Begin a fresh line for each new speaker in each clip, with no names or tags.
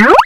Halo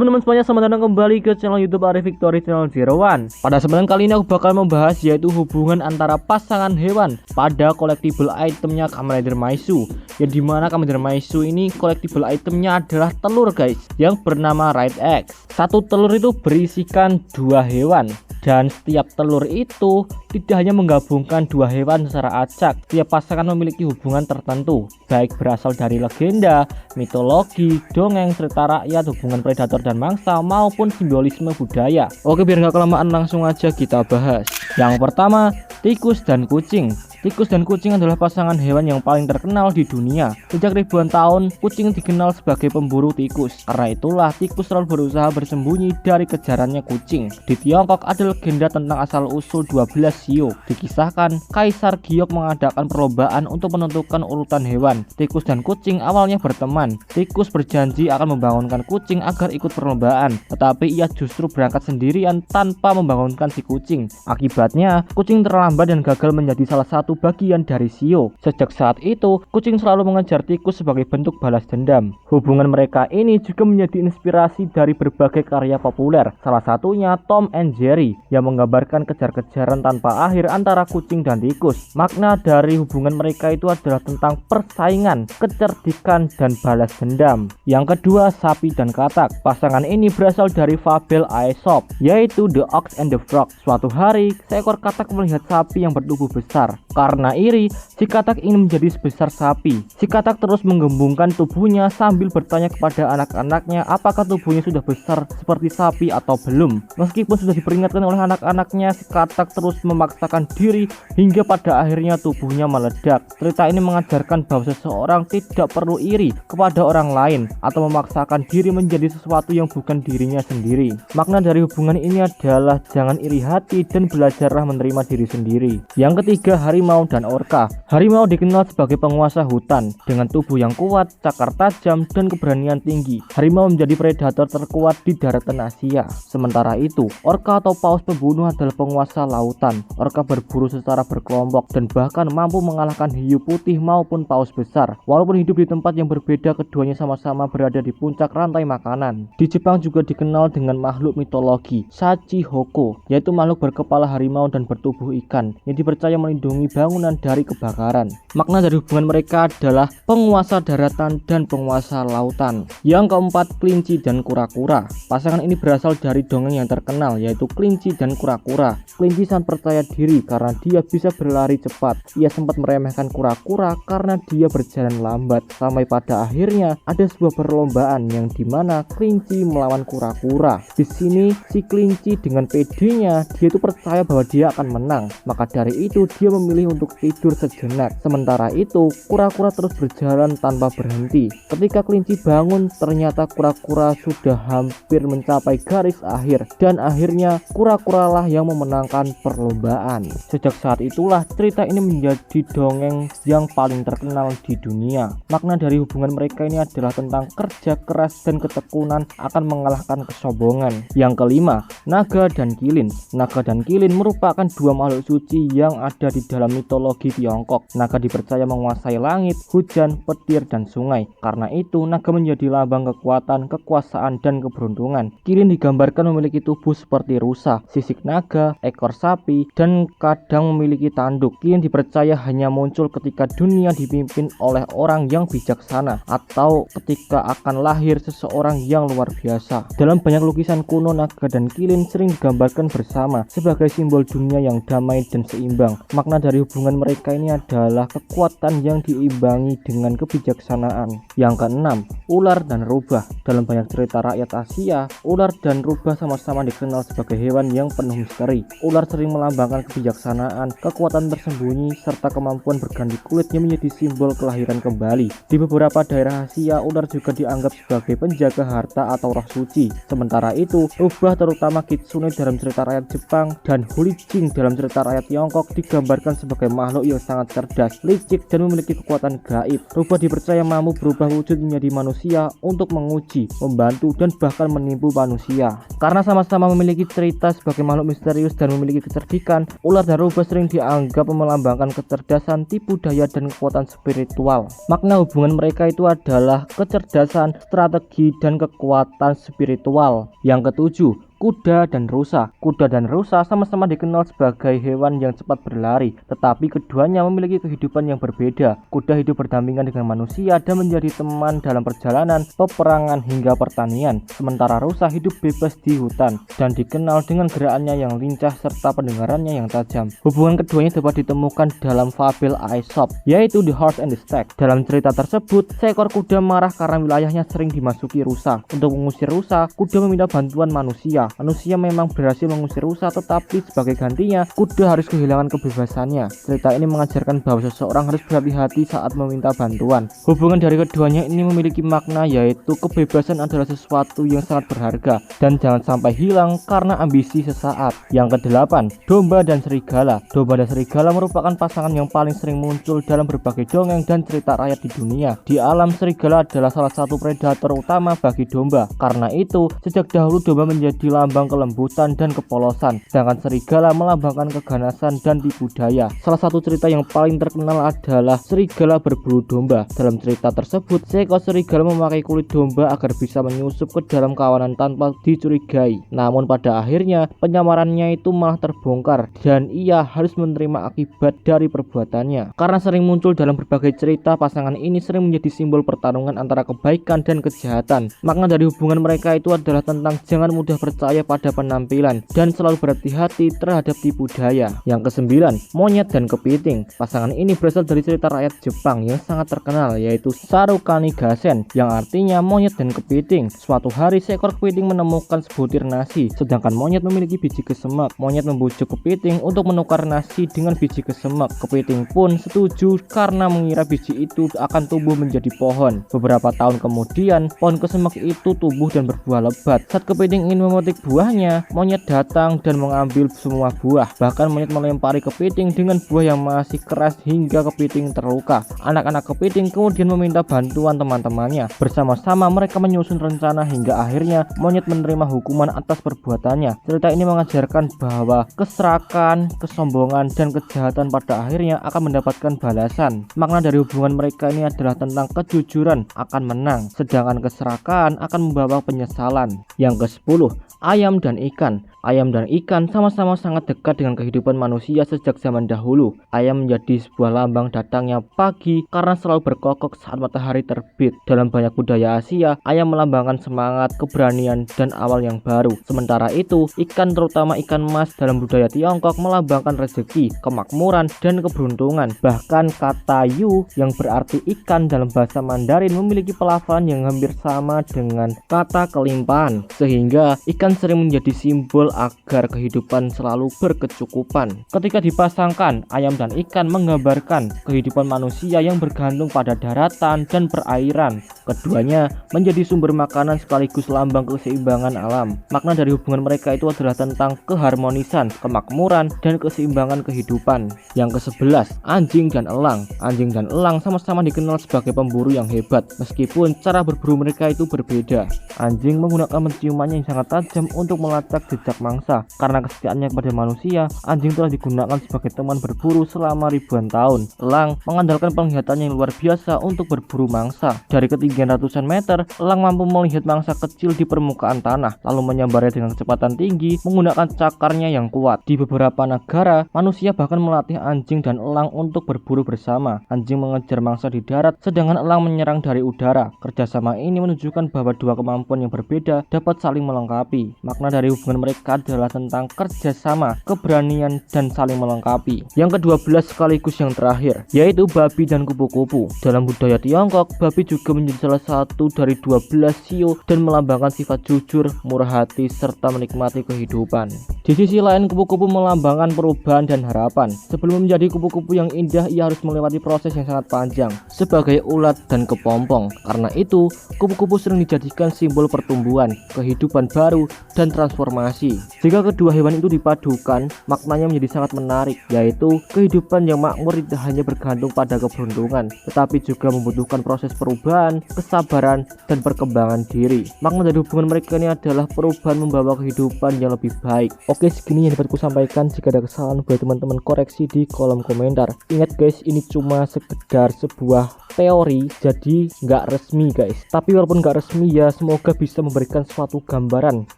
teman-teman semuanya, selamat datang kembali ke channel YouTube Arif Victory Channel 01. Pada kesempatan kali ini aku bakal membahas yaitu hubungan antara pasangan hewan pada collectible itemnya Kamen Rider Maizu. Yang dimana Kamen Rider Maizu ini collectible itemnya adalah telur guys, yang bernama Ride X. Satu telur itu berisikan dua hewan. Dan setiap telur itu tidak hanya menggabungkan dua hewan secara acak. Setiap pasangan memiliki hubungan tertentu, baik berasal dari legenda, mitologi, dongeng, cerita rakyat, hubungan predator dan mangsa, maupun simbolisme budaya. Oke, biar gak kelamaan langsung aja kita bahas. Yang pertama, tikus dan kucing. Tikus dan kucing adalah pasangan hewan yang paling terkenal di dunia. Sejak ribuan tahun, kucing dikenal sebagai pemburu tikus. Karena itulah tikus selalu berusaha bersembunyi dari kejarannya kucing. Di Tiongkok ada legenda tentang asal-usul 12 shio. Dikisahkan, Kaisar Giok mengadakan perlombaan untuk menentukan urutan hewan. Tikus dan kucing awalnya berteman. Tikus berjanji akan membangunkan kucing agar ikut perlombaan, tetapi ia justru berangkat sendirian tanpa membangunkan si kucing. Akibatnya, kucing terlambat dan gagal menjadi salah satu bagian dari shio. Sejak saat itu, kucing selalu mengejar tikus sebagai bentuk balas dendam. Hubungan mereka ini juga menjadi inspirasi dari berbagai karya populer. Salah satunya Tom and Jerry yang menggambarkan kejar-kejaran tanpa akhir antara kucing dan tikus. Makna dari hubungan mereka itu adalah tentang persaingan, kecerdikan, dan balas dendam. Yang kedua, sapi dan katak. Pasangan ini berasal dari fabel Aesop, yaitu The Ox and the Frog. Suatu hari, seekor katak melihat sapi yang bertubuh besar. Karena iri, si katak ingin menjadi sebesar sapi. Si katak terus menggembungkan tubuhnya sambil bertanya kepada anak-anaknya apakah tubuhnya sudah besar seperti sapi atau belum. Meskipun sudah diperingatkan oleh anak-anaknya, si katak terus memaksakan diri hingga pada akhirnya tubuhnya meledak. Cerita ini mengajarkan bahwa seseorang tidak perlu iri kepada orang lain atau memaksakan diri menjadi sesuatu yang bukan dirinya sendiri. Makna dari hubungan ini adalah jangan iri hati dan belajarlah menerima diri sendiri. Yang ketiga, harimau dan orca. Harimau dikenal sebagai penguasa hutan dengan tubuh yang kuat, cakar tajam, dan keberanian tinggi. Harimau menjadi predator terkuat di daratan Asia. Sementara itu, orca atau paus pembunuh adalah penguasa lautan. Orca berburu secara berkelompok dan bahkan mampu mengalahkan hiu putih maupun paus besar. Walaupun hidup di tempat yang berbeda, keduanya sama-sama berada di puncak rantai makanan. Di Jepang juga dikenal dengan makhluk mitologi Shachihoko, yaitu makhluk berkepala harimau dan bertubuh ikan yang dipercaya melindungi bangunan dari kebakaran. Makna dari hubungan mereka adalah penguasa daratan dan penguasa lautan. Yang keempat, kelinci dan kura-kura. Pasangan ini berasal dari dongeng yang terkenal, yaitu kelinci dan kura-kura. Kelinci sangat percaya diri karena dia bisa berlari cepat. Ia sempat meremehkan kura-kura karena dia berjalan lambat. Sampai pada akhirnya ada sebuah perlombaan yang dimana kelinci melawan kura-kura. Di sini si kelinci dengan pedenya dia itu percaya bahwa dia akan menang. Maka dari itu dia memilih untuk tidur sejenak. Sementara itu kura-kura terus berjalan tanpa berhenti. Ketika kelinci bangun, ternyata kura-kura sudah hampir mencapai garis akhir dan akhirnya kura-kura lah yang memenangkan perlombaan. Sejak saat itulah cerita ini menjadi dongeng yang paling terkenal di dunia. Makna dari hubungan mereka ini adalah tentang kerja keras dan ketekunan akan mengalahkan kesombongan. Yang kelima, naga dan kilin. Naga dan kilin merupakan dua makhluk suci yang ada di dalam mitologi Tiongkok. Naga dipercaya menguasai langit, hujan, petir, dan sungai. Karena itu, naga menjadi lambang kekuatan, kekuasaan, dan keberuntungan. Kilin digambarkan memiliki tubuh seperti rusa, sisik naga, ekor sapi, dan kadang memiliki tanduk. Kilin dipercaya hanya muncul ketika dunia dipimpin oleh orang yang bijaksana atau ketika akan lahir seseorang yang luar biasa. Dalam banyak lukisan kuno, naga dan kilin sering digambarkan bersama sebagai simbol dunia yang damai dan seimbang. Makna dari hubungan mereka ini adalah kekuatan yang diimbangi dengan kebijaksanaan. Yang keenam, ular dan rubah. Dalam banyak cerita rakyat Asia, ular dan rubah sama-sama dikenal sebagai hewan yang penuh misteri. Ular sering melambangkan kebijaksanaan, kekuatan tersembunyi, serta kemampuan berganti kulit yang menjadi simbol kelahiran kembali. Di beberapa daerah Asia, ular juga dianggap sebagai penjaga harta dewa atau roh suci. Sementara itu, rubah terutama kitsune dalam cerita rakyat Jepang dan Hulijing dalam cerita rakyat Tiongkok digambarkan sebagai makhluk yang sangat cerdas, licik, dan memiliki kekuatan gaib. Rubah dipercaya mampu berubah wujud menjadi manusia untuk menguji, membantu, dan bahkan menipu manusia. Karena sama-sama memiliki cerita sebagai makhluk misterius dan memiliki kecerdikan, ular dan rubah sering dianggap melambangkan kecerdasan, tipu daya, dan kekuatan spiritual. Makna hubungan mereka itu adalah kecerdasan, strategi, dan kekuatan spiritual. Yang ketujuh, kuda dan rusa. Kuda dan rusa sama-sama dikenal sebagai hewan yang cepat berlari, tetapi keduanya memiliki kehidupan yang berbeda. Kuda hidup berdampingan dengan manusia dan menjadi teman dalam perjalanan, peperangan, hingga pertanian. Sementara rusa hidup bebas di hutan dan dikenal dengan gerakannya yang lincah serta pendengarannya yang tajam. Hubungan keduanya dapat ditemukan dalam fabel Aesop, yaitu The Horse and the Stag. Dalam cerita tersebut, seekor kuda marah karena wilayahnya sering dimasuki rusa. Untuk mengusir rusa, kuda meminta bantuan manusia. Manusia memang berhasil mengusir rusa, tetapi sebagai gantinya, kuda harus kehilangan kebebasannya. Cerita ini mengajarkan bahwa seseorang harus berhati-hati saat meminta bantuan. Hubungan dari keduanya ini memiliki makna, yaitu kebebasan adalah sesuatu yang sangat berharga dan jangan sampai hilang karena ambisi sesaat. Yang kedelapan, domba dan serigala. Domba dan serigala merupakan pasangan yang paling sering muncul dalam berbagai dongeng dan cerita rakyat di dunia. Di alam, serigala adalah salah satu predator utama bagi domba. Karena itu, sejak dahulu domba menjadi lambang kelembutan dan kepolosan, sedangkan serigala melambangkan keganasan dan tipu daya. Salah satu cerita yang paling terkenal adalah serigala berburu domba. Dalam cerita tersebut, seekor serigala memakai kulit domba agar bisa menyusup ke dalam kawanan tanpa dicurigai. Namun pada akhirnya, penyamarannya itu malah terbongkar dan ia harus menerima akibat dari perbuatannya. Karena sering muncul dalam berbagai cerita, pasangan ini sering menjadi simbol pertarungan antara kebaikan dan kejahatan. Makna dari hubungan mereka itu adalah tentang jangan mudah percaya pada penampilan dan selalu berhati-hati terhadap tipu daya. Yang kesembilan, monyet dan kepiting. Pasangan ini berasal dari cerita rakyat Jepang yang sangat terkenal, yaitu Sarukani Gasen, yang artinya monyet dan kepiting. Suatu hari seekor kepiting menemukan sebutir nasi, sedangkan monyet memiliki biji kesemek. Monyet membujuk kepiting untuk menukar nasi dengan biji kesemek. Kepiting pun setuju karena mengira biji itu akan tumbuh menjadi pohon. Beberapa tahun kemudian, pohon kesemek itu tumbuh dan berbuah lebat. Saat kepiting ingin memetik buahnya, monyet datang dan mengambil semua buah. Bahkan monyet melempari kepiting dengan buah yang masih keras hingga kepiting terluka. Anak-anak kepiting kemudian meminta bantuan teman-temannya. Bersama-sama mereka menyusun rencana hingga akhirnya monyet menerima hukuman atas perbuatannya. Cerita ini mengajarkan bahwa keserakan, kesombongan, dan kejahatan pada akhirnya akan mendapatkan balasan. Makna dari hubungan mereka ini adalah tentang kejujuran akan menang, sedangkan keserakan akan membawa penyesalan. Yang ke-10, ayam dan ikan. Ayam dan ikan sama-sama sangat dekat dengan kehidupan manusia sejak zaman dahulu. Ayam menjadi sebuah lambang datangnya pagi karena selalu berkokok saat matahari terbit. Dalam banyak budaya Asia, ayam melambangkan semangat, keberanian, dan awal yang baru. Sementara itu, ikan terutama ikan mas dalam budaya Tiongkok melambangkan rezeki, kemakmuran, dan keberuntungan. Bahkan kata yu yang berarti ikan dalam bahasa Mandarin memiliki pelafalan yang hampir sama dengan kata kelimpahan, sehingga ikan sering menjadi simbol agar kehidupan selalu berkecukupan. Ketika dipasangkan, ayam dan ikan menggambarkan kehidupan manusia yang bergantung pada daratan dan perairan. Keduanya menjadi sumber makanan sekaligus lambang keseimbangan alam. Makna dari hubungan mereka itu adalah tentang keharmonisan, kemakmuran, dan keseimbangan kehidupan. Yang ke-11, anjing dan elang. Anjing dan elang sama-sama dikenal sebagai pemburu yang hebat, meskipun cara berburu mereka itu berbeda. Anjing menggunakan penciumannya yang sangat tajam untuk melacak jejak mangsa. Karena kesetiaannya kepada manusia, anjing telah digunakan sebagai teman berburu selama ribuan tahun. Elang mengandalkan penglihatannya yang luar biasa untuk berburu mangsa. Dari ketinggian ratusan meter, elang mampu melihat mangsa kecil di permukaan tanah, lalu menyambarnya dengan kecepatan tinggi menggunakan cakarnya yang kuat. Di beberapa negara, manusia bahkan melatih anjing dan elang untuk berburu bersama. Anjing mengejar mangsa di darat, sedangkan elang menyerang dari udara. Kerjasama ini menunjukkan bahwa dua kemampuan yang berbeda dapat saling melengkapi. Makna dari hubungan mereka jelaskan adalah tentang kerjasama, keberanian, dan saling melengkapi. Yang ke-12 sekaligus yang terakhir, yaitu babi dan kupu-kupu. Dalam budaya Tiongkok, babi juga menjadi salah satu dari 12 shio dan melambangkan sifat jujur, murah hati, serta menikmati kehidupan. Di sisi lain, kupu-kupu melambangkan perubahan dan harapan. Sebelum menjadi kupu-kupu yang indah, ia harus melewati proses yang sangat panjang sebagai ulat dan kepompong. Karena itu, kupu-kupu sering dijadikan simbol pertumbuhan, kehidupan baru, dan transformasi. Jika kedua hewan itu dipadukan, maknanya menjadi sangat menarik, yaitu kehidupan yang makmur tidak hanya bergantung pada keberuntungan, tetapi juga membutuhkan proses perubahan, kesabaran, dan perkembangan diri. Makna dari hubungan mereka ini adalah perubahan membawa kehidupan yang lebih baik. Oke, segini yang dapat ku sampaikan. Jika ada kesalahan, boleh teman-teman koreksi di kolom komentar. Ingat guys, ini cuma sekedar sebuah teori, jadi nggak resmi guys. Tapi walaupun nggak resmi ya, semoga bisa memberikan suatu gambaran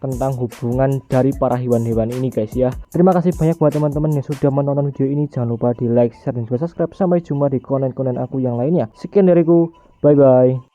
tentang hubungan dari para hewan-hewan ini guys ya. Terima kasih banyak buat teman-teman yang sudah menonton video ini. Jangan lupa di like, share, dan juga subscribe. Sampai jumpa di konten-konten aku yang lainnya. Sekian dariku, bye bye.